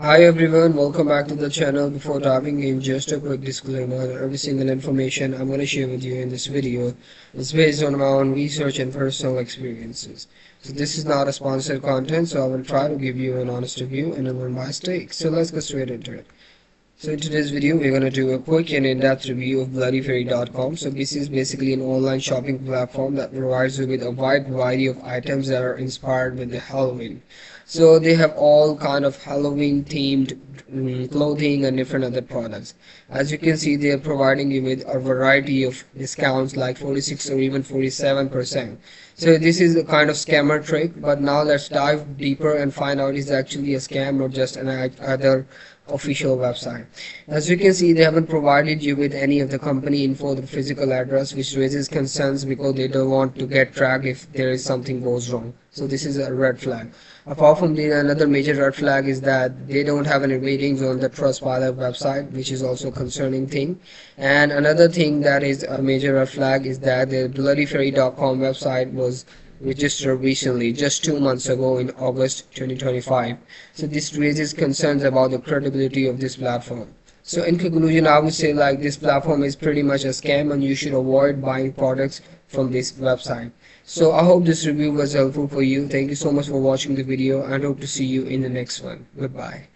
Hi everyone, welcome back to the channel. Before diving in, just a quick disclaimer that every single information I'm going to share with you in this video is based on my own research and personal experiences. So this is not a sponsored content, so I will try to give you an honest review and an unbiased take. So let's go straight into it. So in today's video, we're going to do a quick and in-depth review of bloodyfairy.com. So this is basically an online shopping platform that provides you with a wide variety of items that are inspired with the Halloween. So they have all kind of Halloween themed clothing and different other products. As you can see, they are providing you with a variety of discounts like 46 or even 47%. So this is a kind of scammer trick, but now let's dive deeper and find out is it actually a scam or just an other official website. As you can see, they haven't provided you with any of the company info, the physical address, which raises concerns because they don't want to get tracked if there is something goes wrong. So this is a red flag. Apart from this, another major red flag is that they don't have any ratings on the Trustpilot website, which is also a concerning thing. And another thing that is a major red flag is that the bloodyfairy.com website was registered recently, just 2 months ago in August 2025. So this raises concerns about the credibility of this platform. So in conclusion, I would say like this platform is pretty much a scam and you should avoid buying products from this website. So I hope this review was helpful for you. Thank you so much for watching the video and hope to see you in the next one. Goodbye.